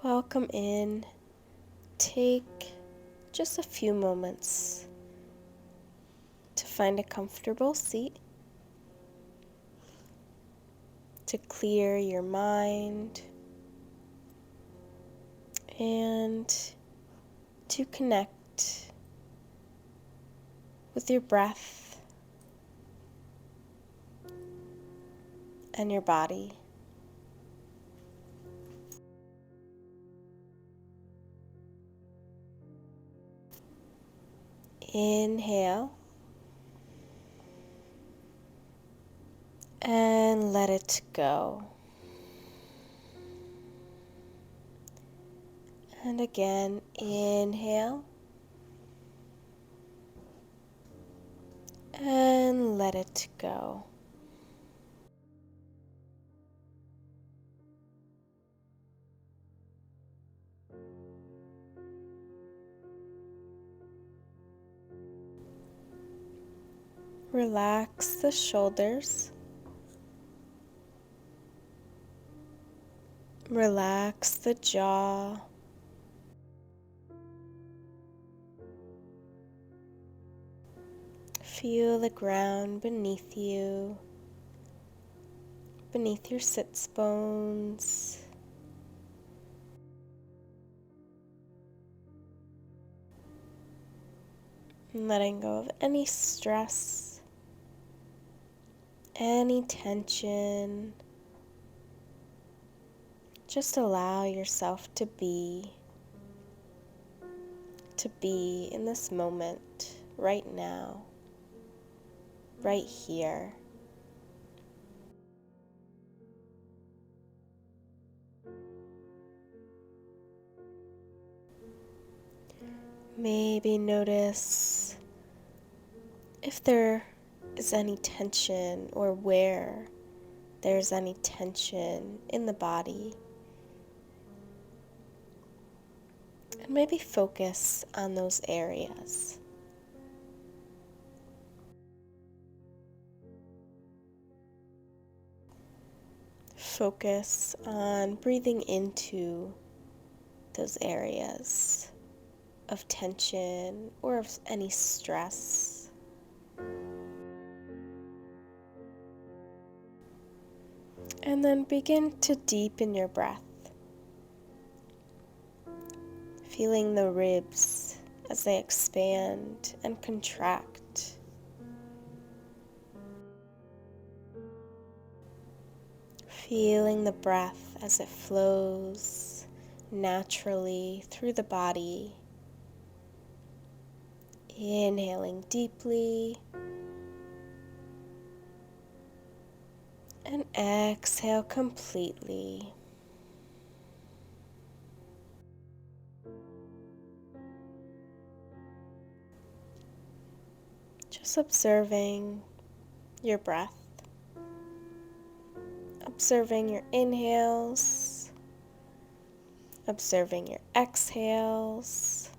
Welcome in. Take just a few moments to find a comfortable seat, to clear your mind, and to connect with your breath and your body. Inhale and let it go. And again, inhale and let it go. Relax the shoulders. Relax the jaw. Feel the ground beneath you, beneath your sits bones. And letting go of any stress, any tension. Just allow yourself to be in this moment, right now, right here. Maybe notice if there is any tension or where there's any tension in the body. And maybe focus on those areas. Focus on breathing into those areas of tension or of any stress. And then begin to deepen your breath, feeling the ribs as they expand and contract. Feeling the breath as it flows naturally through the body. Inhaling deeply and exhale completely. Just observing your breath, observing your inhales, observing your exhales.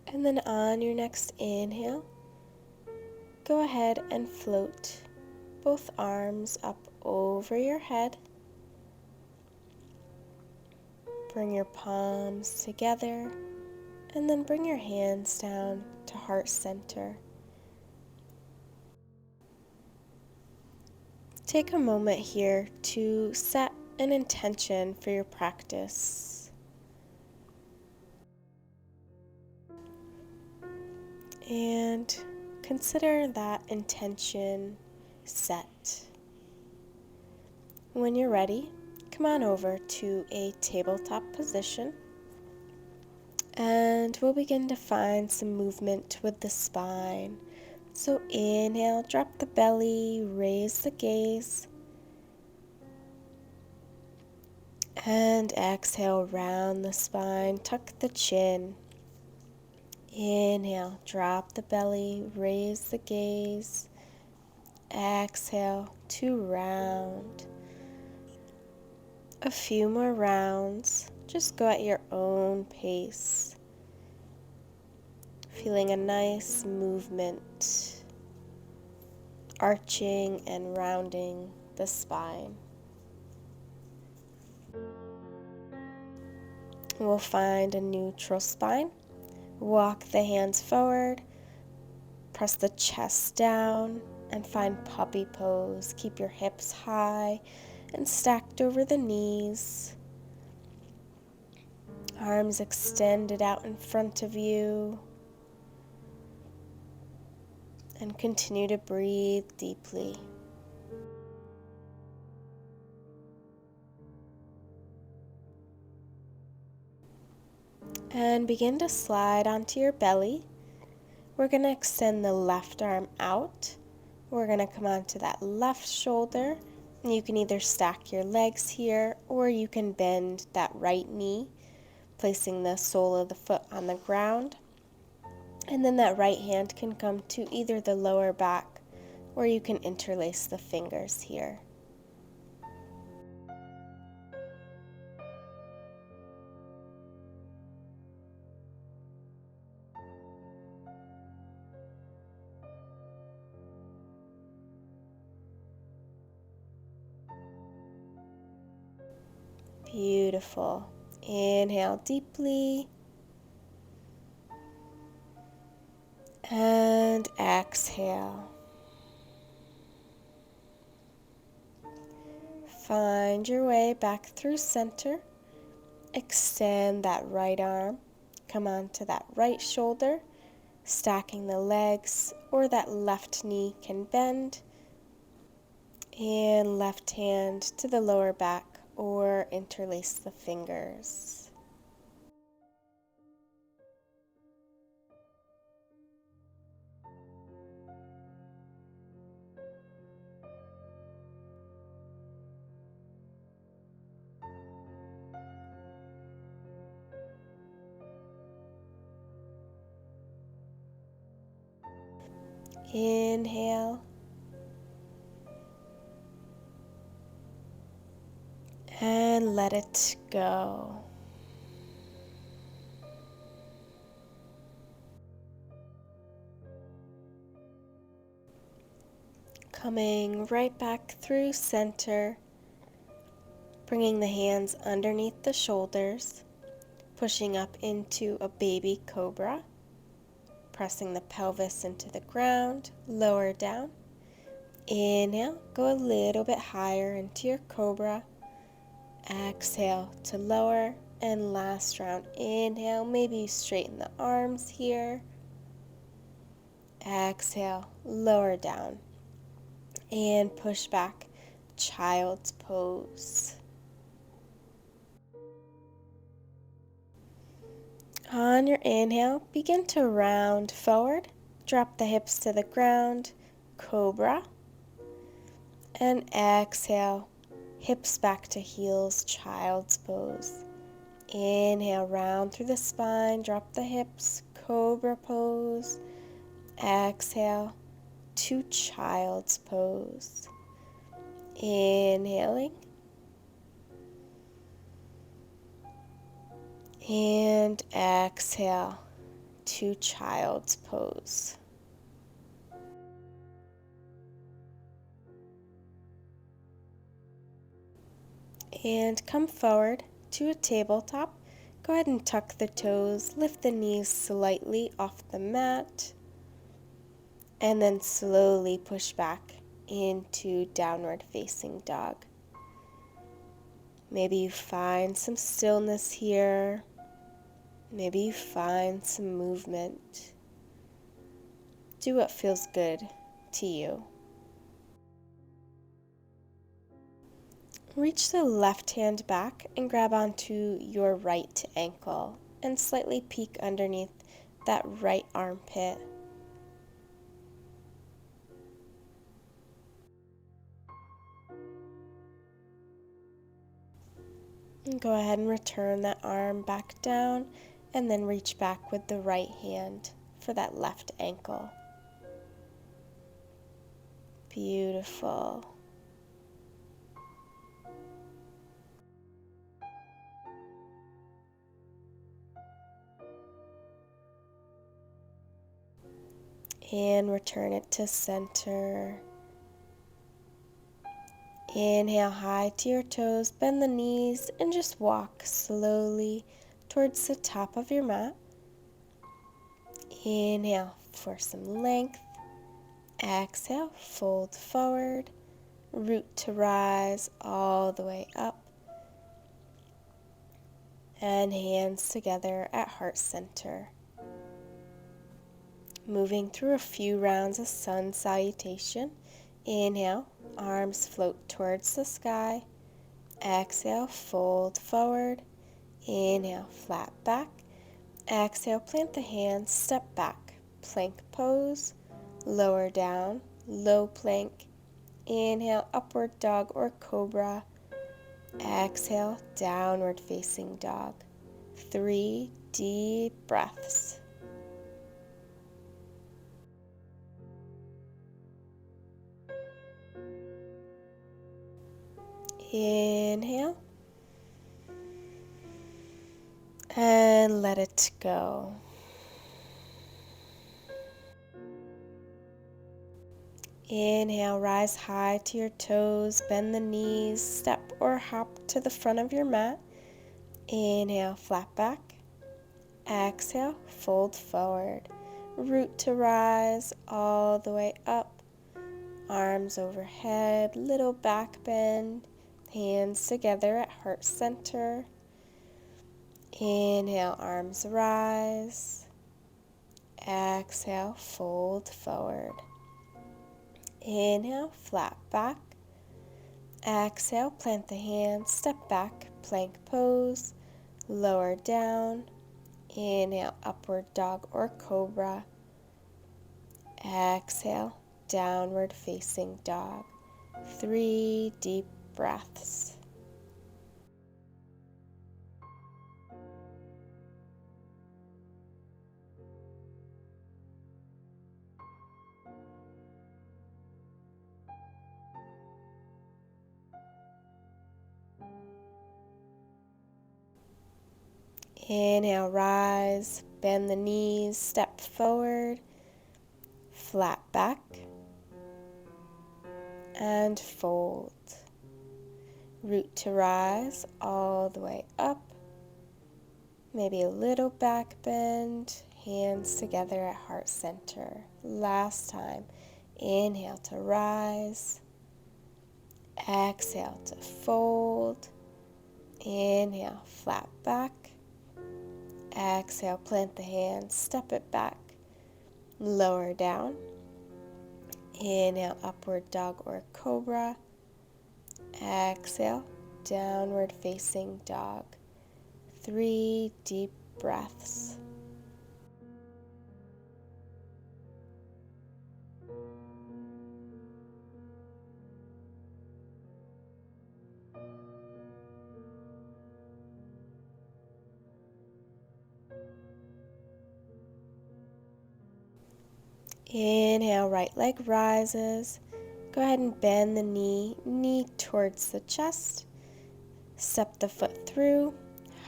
And then on your next inhale, go ahead and float both arms up over your head. Bring your palms together and then bring your hands down to heart center. Take a moment here to set an intention for your practice. And consider that intention set. When you're ready, come on over to a tabletop position and we'll begin to find some movement with the spine. So inhale, drop the belly, raise the gaze. And exhale, round the spine, tuck the chin. Inhale, drop the belly, raise the gaze. Exhale to round. A few more rounds. Just go at your own pace. Feeling a nice movement, arching and rounding the spine. We'll find a neutral spine. Walk the hands forward, press the chest down, and find puppy pose. Keep your hips high and stacked over the knees. Arms extended out in front of you. And continue to breathe deeply. And begin to slide onto your belly. We're going to extend the left arm out. We're going to come onto that left shoulder. You can either stack your legs here or you can bend that right knee, placing the sole of the foot on the ground. And then that right hand can come to either the lower back or you can interlace the fingers here. Beautiful. Inhale deeply. And exhale. Find your way back through center. Extend that right arm. Come onto that right shoulder, stacking the legs, or that left knee can bend. And left hand to the lower back or interlace the fingers. Inhale. And let it go. Coming right back through center, bringing the hands underneath the shoulders, pushing up into a baby cobra, pressing the pelvis into the ground, lower down. Inhale, go a little bit higher into your cobra. Exhale to lower, and last round, inhale, maybe you straighten the arms here. Exhale, lower down, and push back, child's pose. On your inhale, begin to round forward, drop the hips to the ground, cobra, and exhale, hips back to heels, child's pose. Inhale, round through the spine, drop the hips, cobra pose. Exhale to child's pose. Inhaling. And exhale to child's pose. And come forward to a tabletop. Go ahead and tuck the toes, lift the knees slightly off the mat, and then slowly push back into downward facing dog. Maybe you find some stillness here. Maybe you find some movement. Do what feels good to you. Reach the left hand back and grab onto your right ankle and slightly peek underneath that right armpit. And go ahead and return that arm back down and then reach back with the right hand for that left ankle. Beautiful. And return it to center. Inhale high to your toes, bend the knees, and just walk slowly towards the top of your mat. Inhale for some length. Exhale, fold forward, root to rise all the way up. And hands together at heart center. Moving through a few rounds of sun salutation. Inhale, arms float towards the sky. Exhale, fold forward. Inhale, flat back. Exhale, plant the hands, step back. Plank pose, lower down, low plank. Inhale, upward dog or cobra. Exhale, downward facing dog. 3 deep breaths. Inhale. And let it go. Inhale, rise high to your toes, bend the knees, step or hop to the front of your mat. Inhale, flat back. Exhale, fold forward. Root to rise all the way up. Arms overhead, little back bend. Hands together at heart center. Inhale, arms rise. Exhale, fold forward. Inhale, flat back. Exhale, plant the hands, step back, plank pose, lower down. Inhale, upward dog or cobra. Exhale, downward facing dog. 3 deep breaths. Inhale, rise, bend the knees, step forward, flat back, and fold. Root to rise all the way up. Maybe a little back bend, hands together at heart center. Last time. Inhale to rise. Exhale to fold. Inhale, flat back. Exhale, plant the hands, step it back. Lower down. Inhale, upward dog or cobra. Exhale, downward facing dog. 3 deep breaths. Inhale, right leg rises. Go ahead and bend the knee towards the chest. Step the foot through,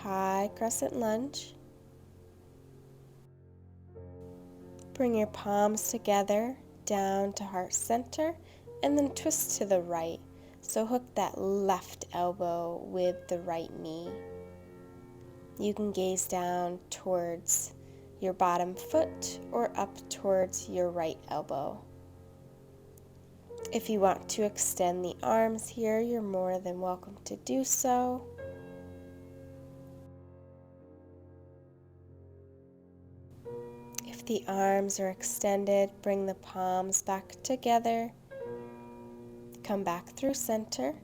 high crescent lunge. Bring your palms together, down to heart center, and then twist to the right. So hook that left elbow with the right knee. You can gaze down towards your bottom foot or up towards your right elbow. If you want to extend the arms here, you're more than welcome to do so. If the arms are extended, bring the palms back together. Come back through center.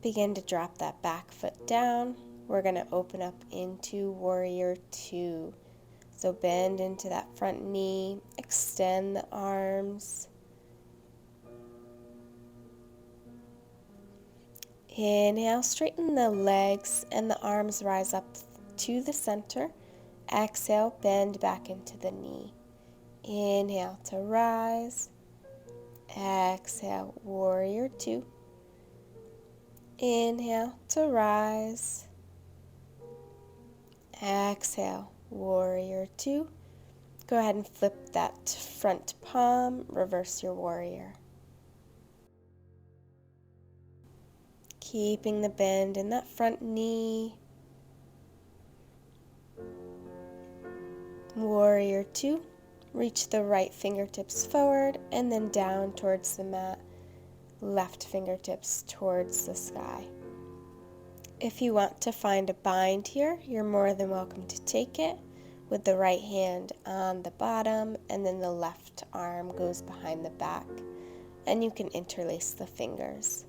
Begin to drop that back foot down. We're going to open up into Warrior 2. So bend into that front knee, extend the arms. Inhale, straighten the legs and the arms rise up to the center. Exhale, bend back into the knee. Inhale to rise. Exhale, warrior two. Inhale to rise. Exhale, warrior two. Go ahead and flip that front palm, reverse your warrior. Keeping the bend in that front knee. Warrior two. Reach the right fingertips forward and then down towards the mat. Left fingertips towards the sky. If you want to find a bind here, you're more than welcome to take it with the right hand on the bottom, and then the left arm goes behind the back, and you can interlace the fingers.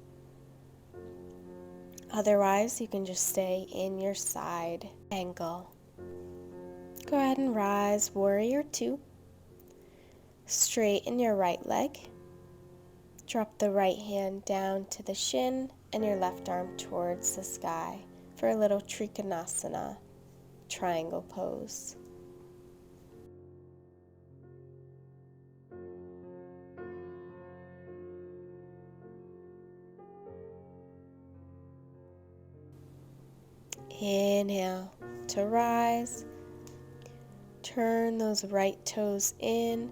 Otherwise, you can just stay in your side angle. Go ahead and rise, warrior two. Straighten your right leg. Drop the right hand down to the shin and your left arm towards the sky for a little Trikonasana triangle pose. Inhale to rise. Turn those right toes in.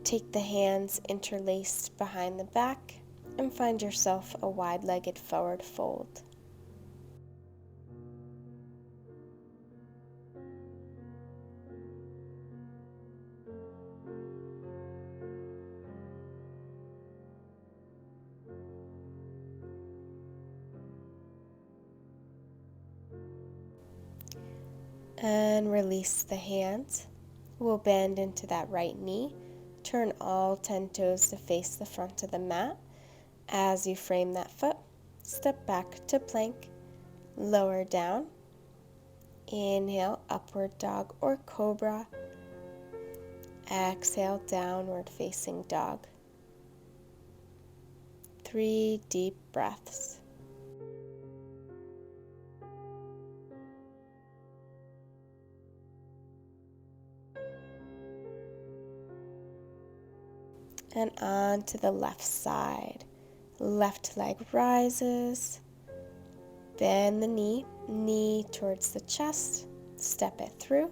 Take the hands interlaced behind the back and find yourself a wide-legged forward fold. And release the hands. We'll bend into that right knee. Turn all 10 toes to face the front of the mat. As you frame that foot, step back to plank, lower down. Inhale, upward dog or cobra. Exhale, downward facing dog. 3 deep breaths. And on to the left side. Left leg rises. Bend the knee, knee towards the chest. Step it through.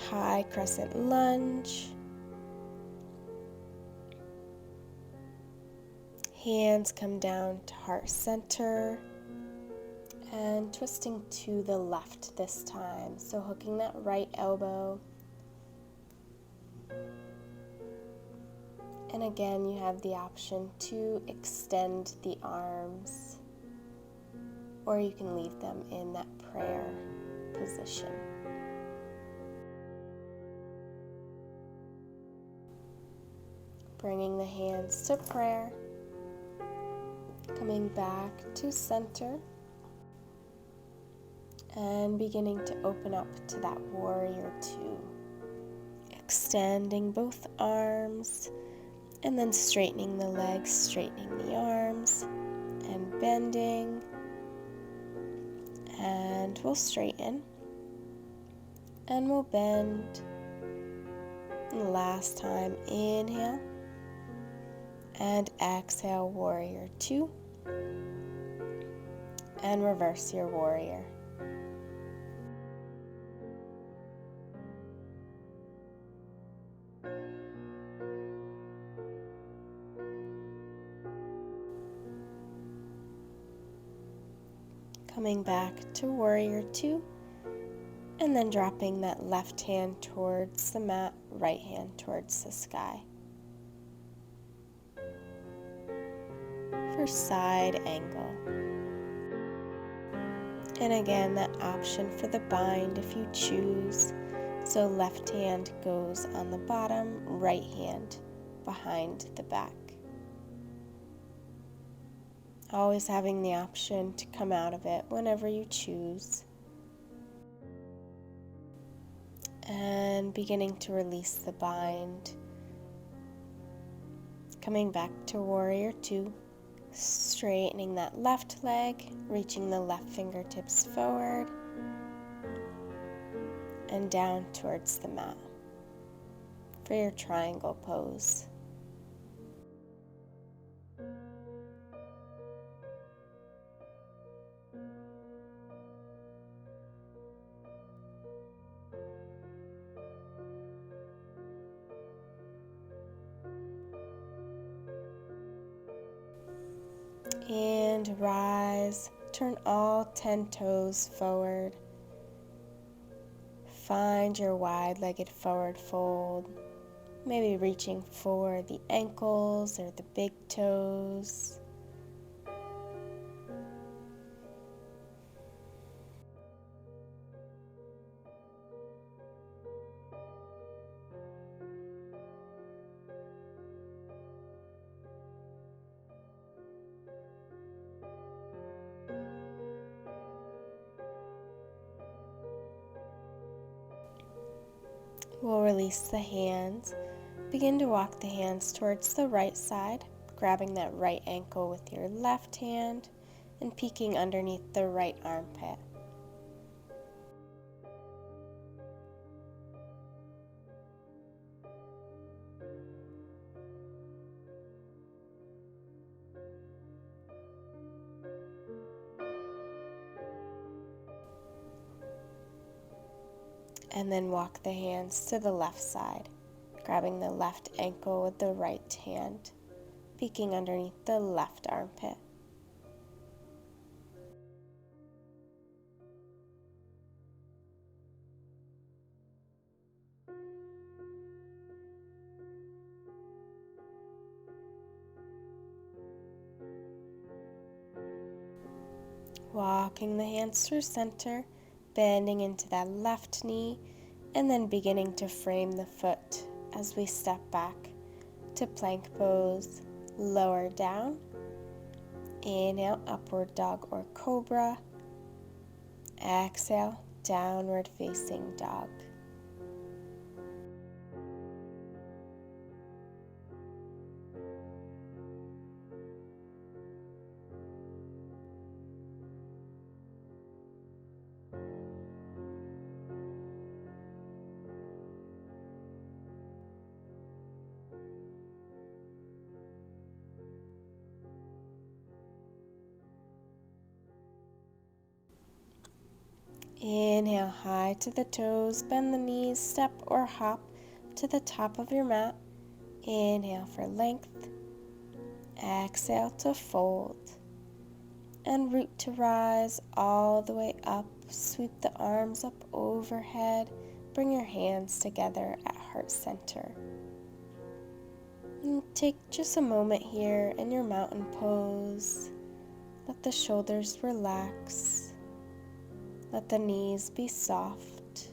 High crescent lunge. Hands come down to heart center. And twisting to the left this time. So hooking that right elbow. And again, you have the option to extend the arms, or you can leave them in that prayer position. Bringing the hands to prayer, coming back to center, and beginning to open up to that warrior two. Extending both arms, and then straightening the legs, straightening the arms, and bending. And we'll straighten, and we'll bend. And last time, inhale, and exhale, warrior two, and reverse your warrior. Coming back to warrior two, and then dropping that left hand towards the mat, right hand towards the sky. For side angle. And again, that option for the bind if you choose. So left hand goes on the bottom, right hand behind the back. Always having the option to come out of it whenever you choose. And beginning to release the bind. Coming back to warrior two. Straightening that left leg, reaching the left fingertips forward. and down towards the mat for your triangle pose. And rise, turn all 10 toes forward. Find your wide-legged forward fold, maybe reaching for the ankles or the big toes. We'll release the hands. Begin to walk the hands towards the right side, grabbing that right ankle with your left hand and peeking underneath the right armpit. And then walk the hands to the left side, grabbing the left ankle with the right hand, peeking underneath the left armpit. Walking the hands through center, bending into that left knee, and then beginning to frame the foot as we step back to plank pose. Lower down, inhale, upward dog or cobra. Exhale, downward facing dog. Inhale high to the toes, bend the knees, step or hop to the top of your mat. Inhale for length. Exhale to fold. And root to rise all the way up. Sweep the arms up overhead. Bring your hands together at heart center. And take just a moment here in your mountain pose. Let the shoulders relax. Let the knees be soft.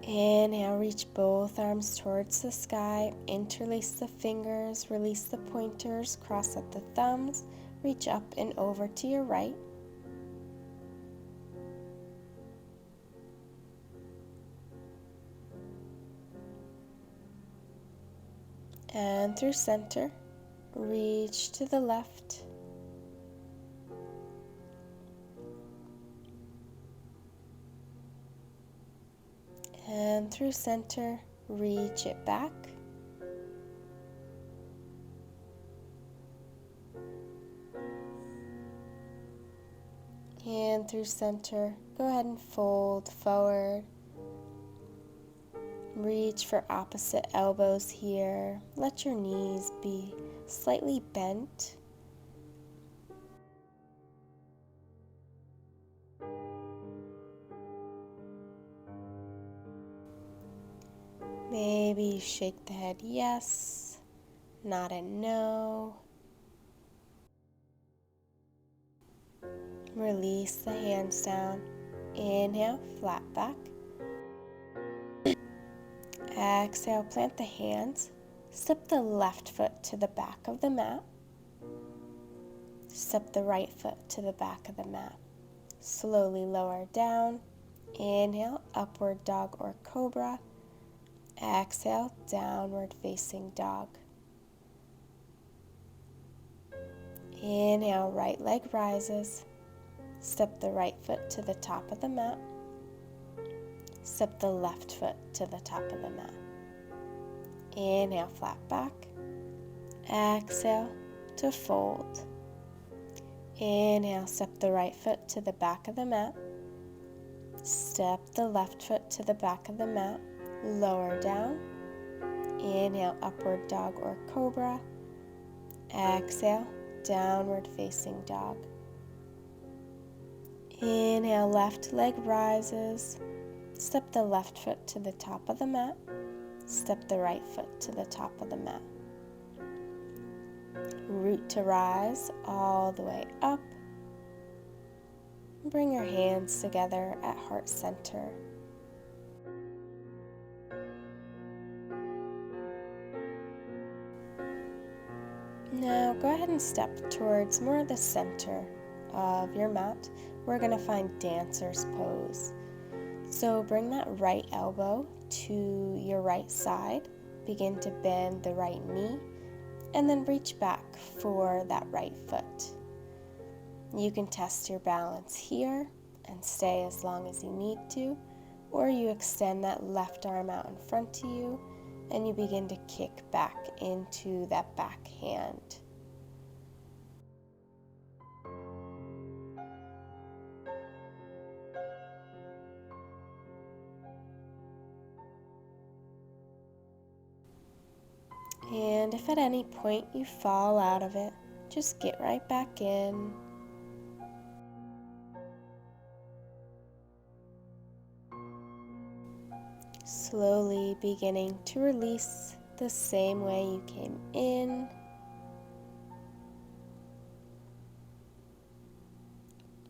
Inhale, reach both arms towards the sky. Interlace the fingers, release the pointers, cross at the thumbs. Reach up and over to your right. And through center, reach to the left. And through center, reach it back. And through center, go ahead and fold forward. Reach for opposite elbows here. Let your knees be slightly bent. Maybe you shake the head yes, nod a no. Release the hands down. Inhale, flat back. Exhale, plant the hands. Step the left foot to the back of the mat. Step the right foot to the back of the mat. Slowly lower down. Inhale, upward dog or cobra. Exhale, downward facing dog. Inhale, right leg rises. Step the right foot to the top of the mat. Step the left foot to the top of the mat. Inhale, flat back. Exhale to fold. Inhale, step the right foot to the back of the mat. Step the left foot to the back of the mat. Lower down. Inhale, upward dog or cobra. Exhale, downward facing dog. Inhale, left leg rises. Step the left foot to the top of the mat. Step the right foot to the top of the mat. Root to rise all the way up. Bring your hands together at heart center. Now go ahead and step towards more of the center of your mat. We're going to find dancer's pose. So bring that right elbow to your right side. Begin to bend the right knee and then reach back for that right foot. You can test your balance here and stay as long as you need to, or you extend that left arm out in front of you and you begin to kick back into that back hand. And if at any point you fall out of it, just get right back in. Slowly beginning to release the same way you came in.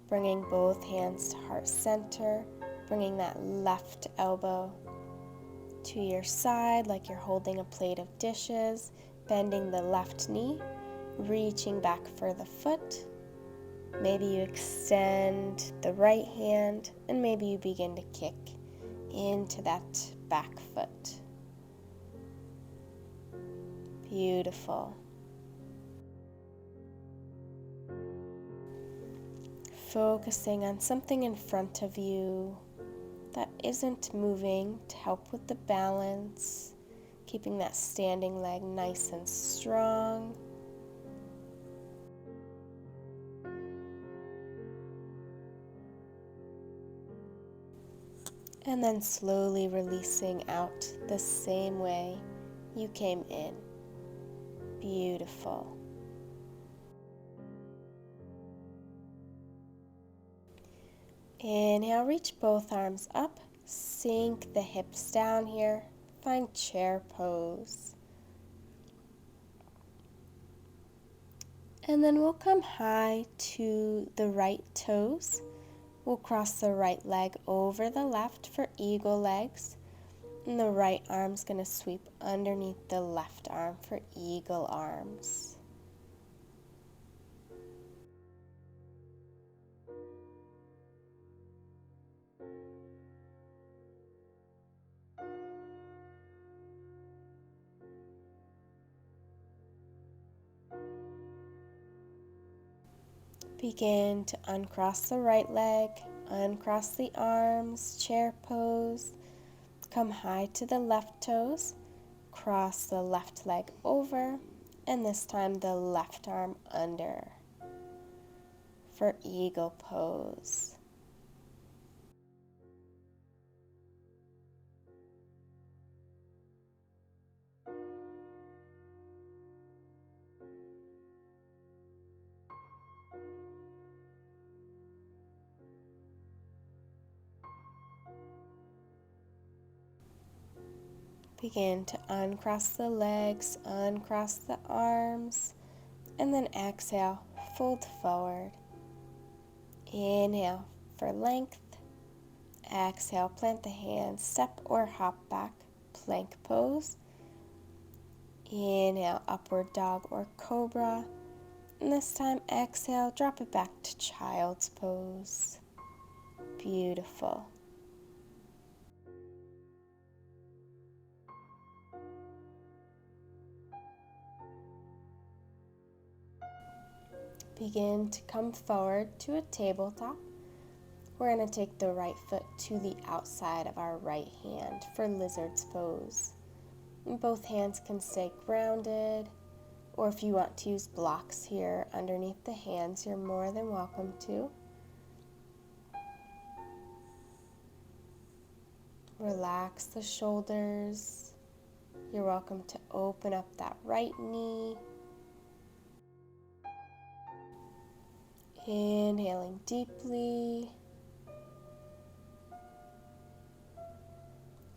Bringing both hands to heart center, bringing that left elbow to your side like you're holding a plate of dishes, bending the left knee, reaching back for the foot. Maybe you extend the right hand and maybe you begin to kick into that back foot. Beautiful. Focusing on something in front of you that isn't moving to help with the balance, keeping that standing leg nice and strong. And then slowly releasing out the same way you came in. Beautiful. Inhale, reach both arms up, sink the hips down here, find chair pose. And then we'll come high to the right toes. We'll cross the right leg over the left for eagle legs. And the right arm's going to sweep underneath the left arm for eagle arms. Begin to uncross the right leg, uncross the arms, chair pose. Come high to the left toes, cross the left leg over, and this time the left arm under for eagle pose. Begin to uncross the legs, uncross the arms, and then exhale, fold forward. Inhale for length. Exhale, plant the hands, step or hop back, plank pose. Inhale, upward dog or cobra. And this time, exhale, drop it back to child's pose. Beautiful. Begin to come forward to a tabletop. we're going to take the right foot to the outside of our right hand for lizard's pose. And both hands can stay grounded, or if you want to use blocks here underneath the hands, you're more than welcome to. Relax the shoulders. You're welcome to open up that right knee. Inhaling deeply.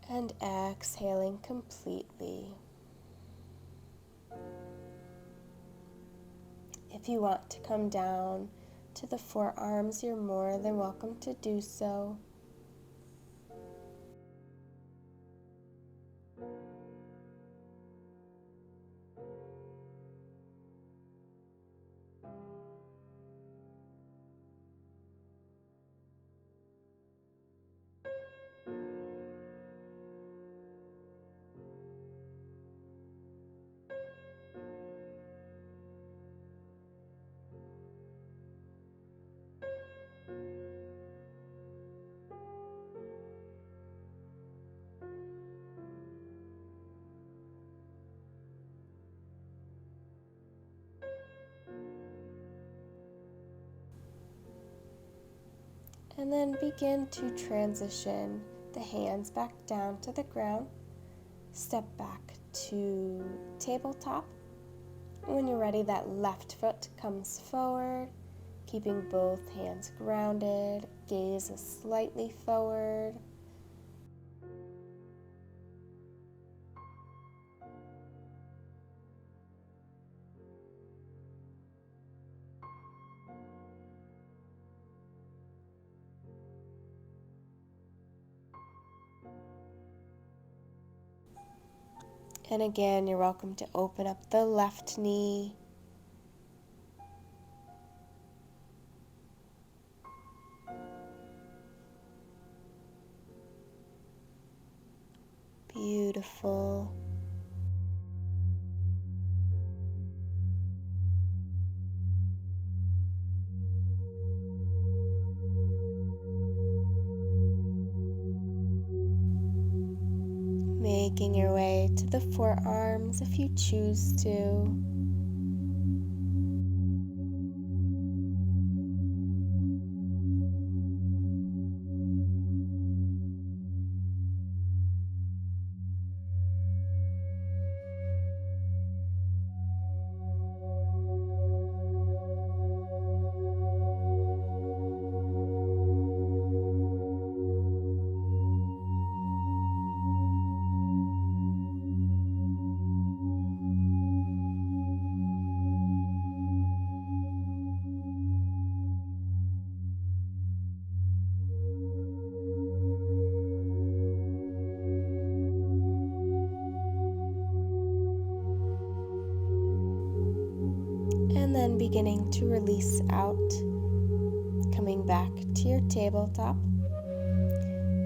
And exhaling completely. If you want to come down to the forearms, you're more than welcome to do so. And then begin to transition the hands back down to the ground. Step back to tabletop. When you're ready, that left foot comes forward, keeping both hands grounded. Gaze is slightly forward. And again, you're welcome to open up the left knee. Beautiful. Making your way to the forearms if you choose to. And then beginning to release out, coming back to your tabletop.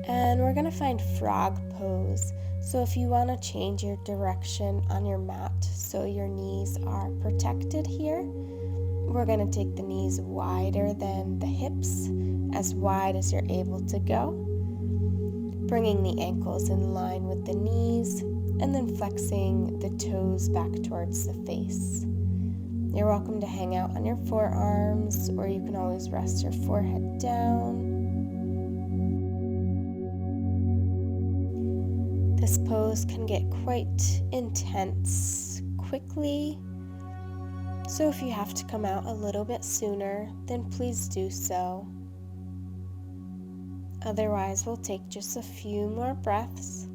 And we're going to find frog pose. So if you want to change your direction on your mat so your knees are protected here, we're going to take the knees wider than the hips, as wide as you're able to go. Bringing the ankles in line with the knees, and then flexing the toes back towards the face. You're welcome to hang out on your forearms, or you can always rest your forehead down. This pose can get quite intense quickly, so if you have to come out a little bit sooner, then please do so. Otherwise, we'll take just a few more breaths.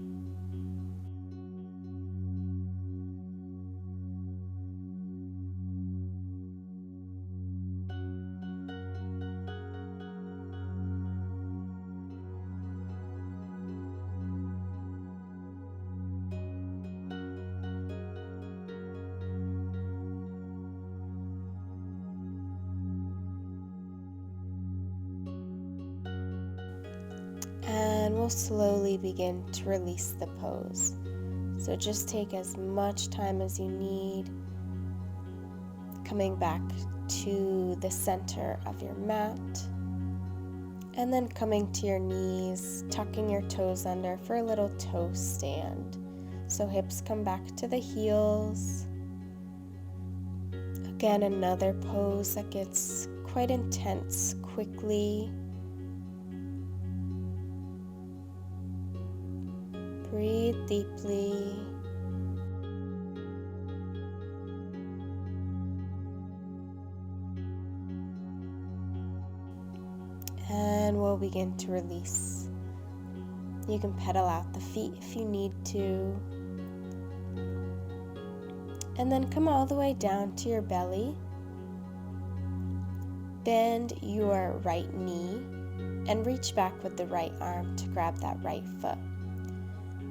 And we'll slowly begin to release the pose. So just take as much time as you need, coming back to the center of your mat, And then coming to your knees, tucking your toes under for a little toe stand. So hips come back to the heels. Again, another pose that gets quite intense quickly. Breathe deeply. And we'll begin to release. You can pedal out the feet if you need to. And then come all the way down to your belly. Bend your right knee and reach back with the right arm to grab that right foot.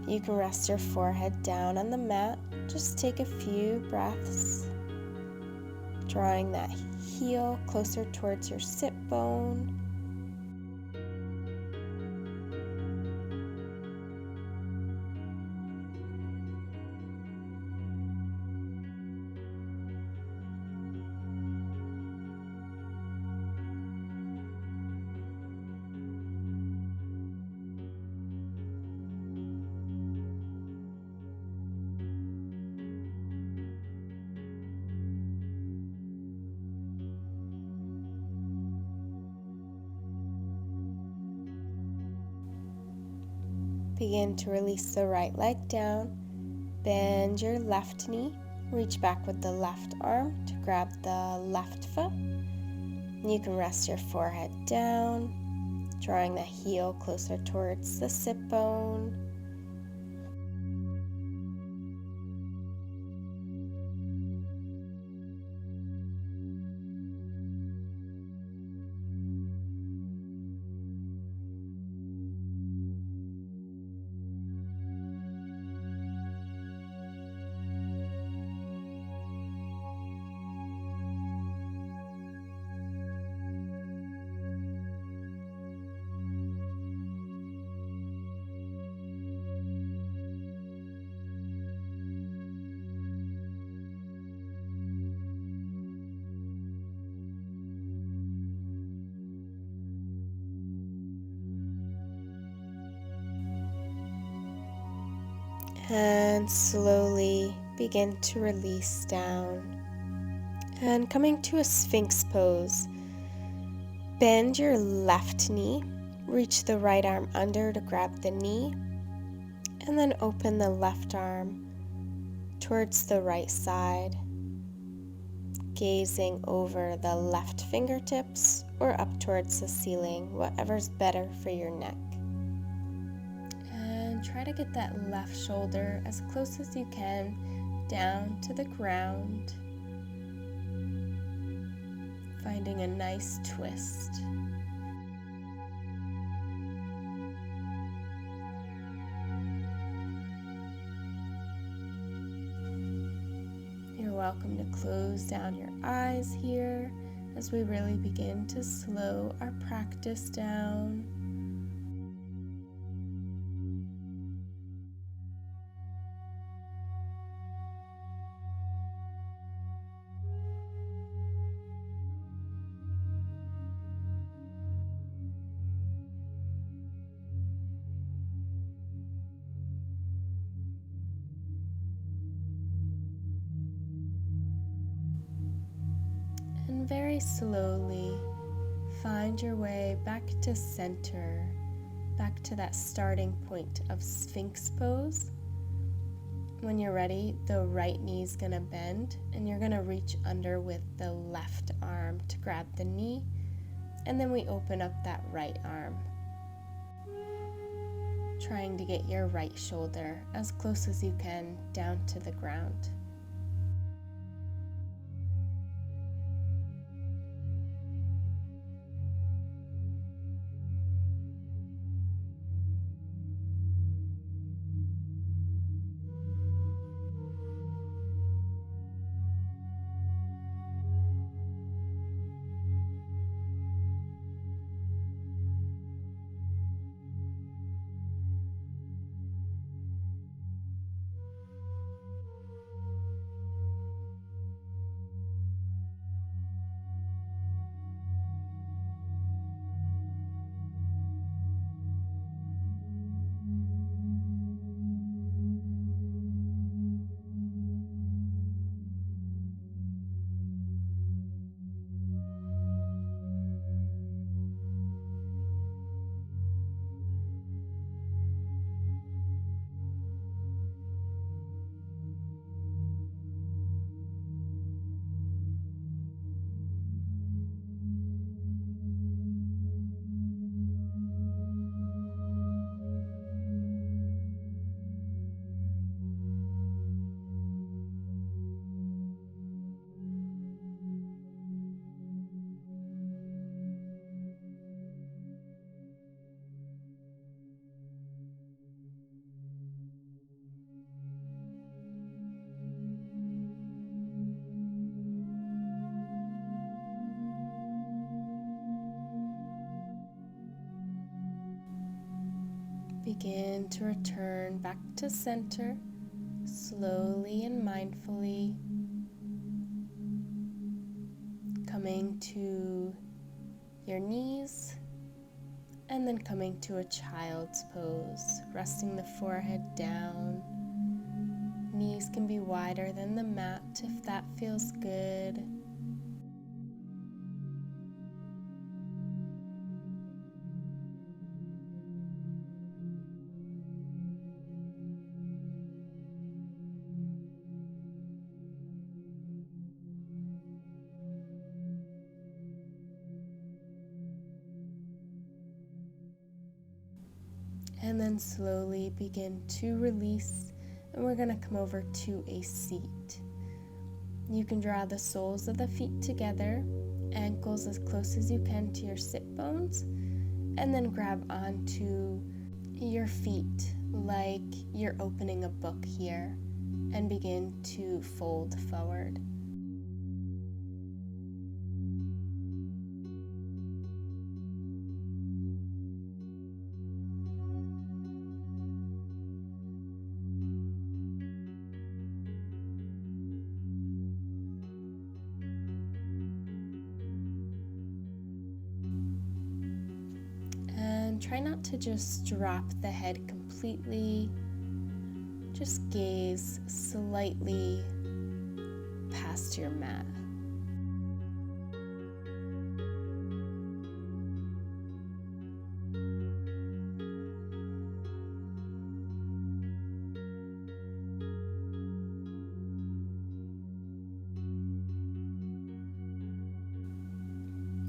You can rest your forehead down on the mat. Just take a few breaths, drawing that heel closer towards your sit bone. Begin to release the right leg down. Bend your left knee. Reach back with the left arm to grab the left foot. You can rest your forehead down, drawing the heel closer towards the sit bone. And slowly begin to release down. And coming to a Sphinx pose, bend your left knee, reach the right arm under to grab the knee, and then open the left arm towards the right side, gazing over the left fingertips or up towards the ceiling, whatever's better for your neck. And try to get that left shoulder as close as you can down to the ground, finding a nice twist. You're welcome to close down your eyes here as we really begin to slow our practice down. And very slowly find your way back to center, back to that starting point of Sphinx pose. When you're ready, the right knee is going to bend and you're going to reach under with the left arm to grab the knee, and then we open up that right arm, trying to get your right shoulder as close as you can down to the ground. Begin to return back to center, slowly and mindfully, coming to your knees, and then coming to a child's pose, resting the forehead down. Knees can be wider than the mat if that feels good. And then slowly begin to release, and we're going to come over to a seat. You can draw the soles of the feet together, ankles as close as you can to your sit bones, and then grab onto your feet like you're opening a book here, and begin to fold forward. And try not to just drop the head completely. Just gaze slightly past your mat.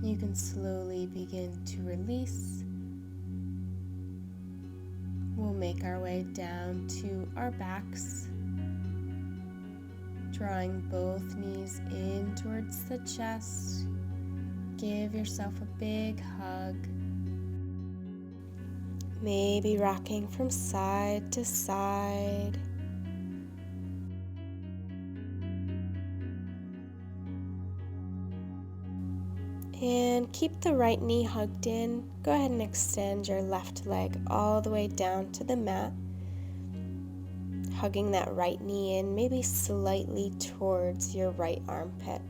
You can slowly begin to release. We'll make our way down to our backs, drawing both knees in towards the chest. Give yourself a big hug. Maybe rocking from side to side. And keep the right knee hugged in. Go ahead and extend your left leg all the way down to the mat. Hugging that right knee in, maybe slightly towards your right armpit.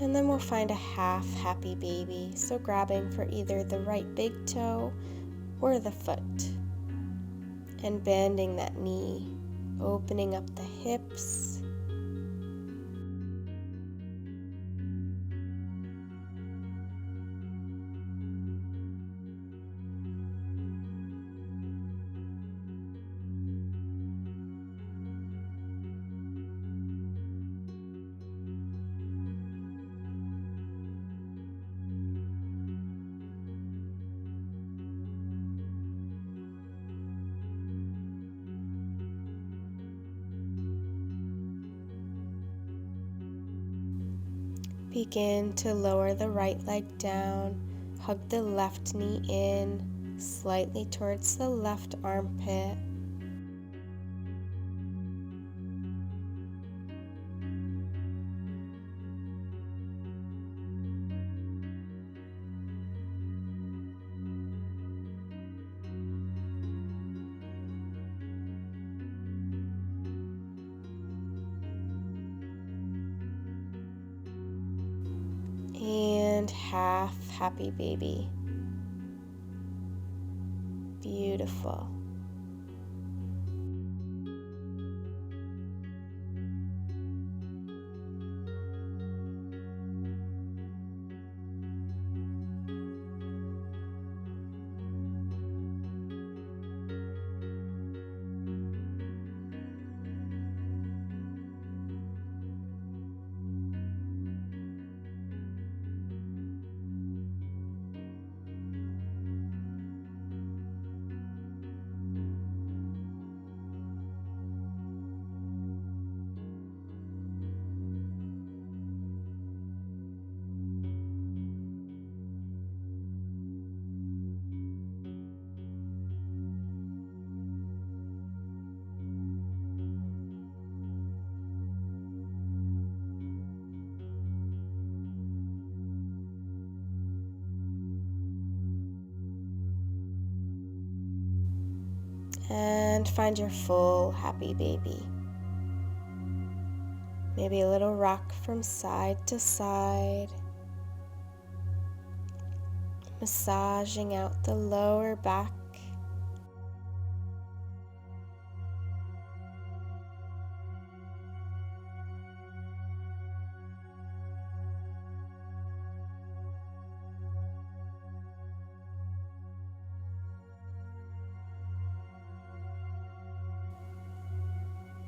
And then we'll find a half happy baby. So grabbing for either the right big toe or the foot. And bending that knee, opening up the hips. Begin to lower the right leg down, hug the left knee in, slightly towards the left armpit. And half happy baby. Beautiful. and find your full happy baby. Maybe a little rock from side to side, massaging out the lower back.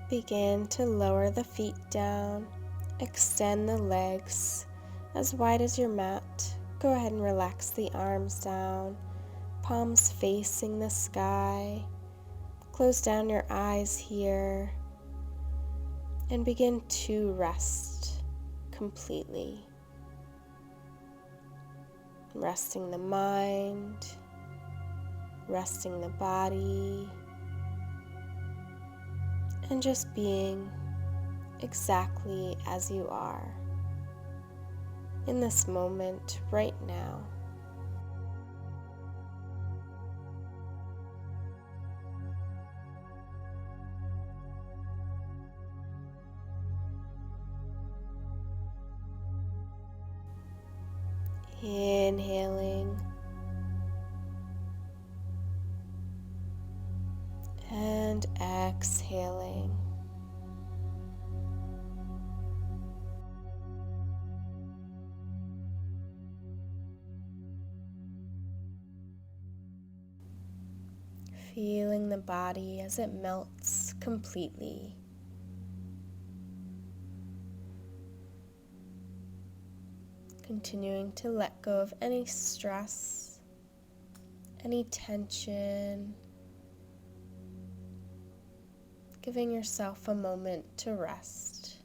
Begin to lower the feet down, extend the legs as wide as your mat. Go ahead and relax the arms down, palms facing the sky. Close down your eyes here and begin to rest completely. Resting the mind, resting the body, and just being exactly as you are in this moment right now. Inhaling and exhaling. Feeling the body as it melts completely. Continuing to let go of any stress, any tension. Giving yourself a moment to rest.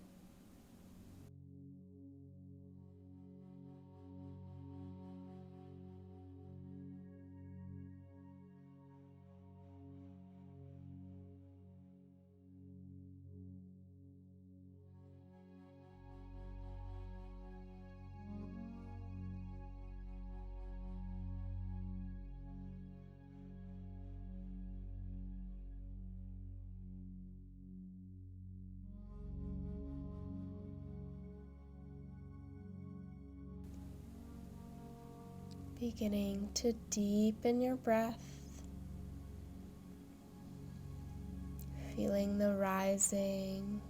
Beginning to deepen your breath, feeling the rising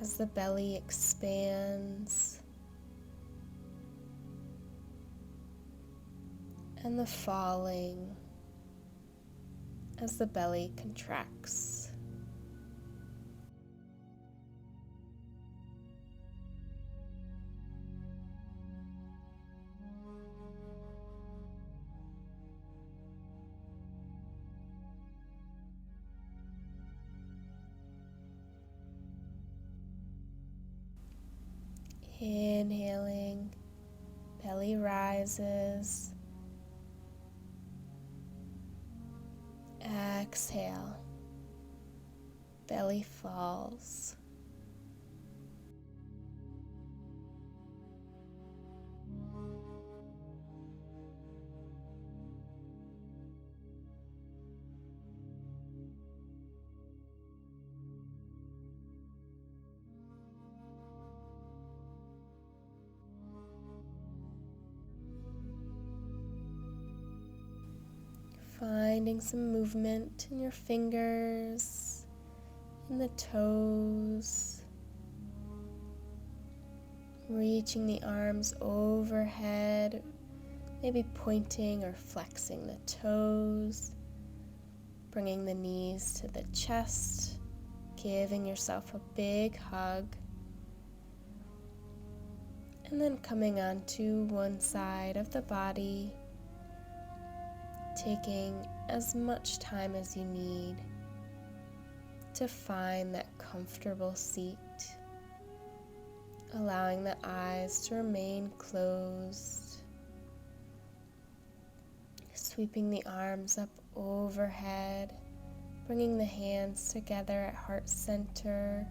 as the belly expands and the falling as the belly contracts. Inhaling, belly rises. Exhale, belly falls. Finding some movement in your fingers, in the toes, reaching the arms overhead, maybe pointing or flexing the toes, bringing the knees to the chest, giving yourself a big hug, and then coming onto one side of the body, taking as much time as you need to find that comfortable seat, allowing the eyes to remain closed, sweeping the arms up overhead, bringing the hands together at heart center,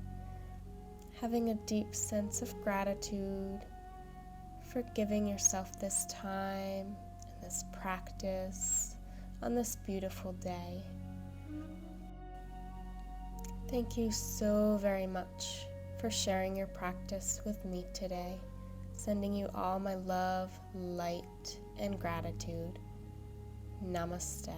having a deep sense of gratitude for giving yourself this time and this practice on this beautiful day. Thank you so very much for sharing your practice with me today. Sending you all my love, light, and gratitude. Namaste.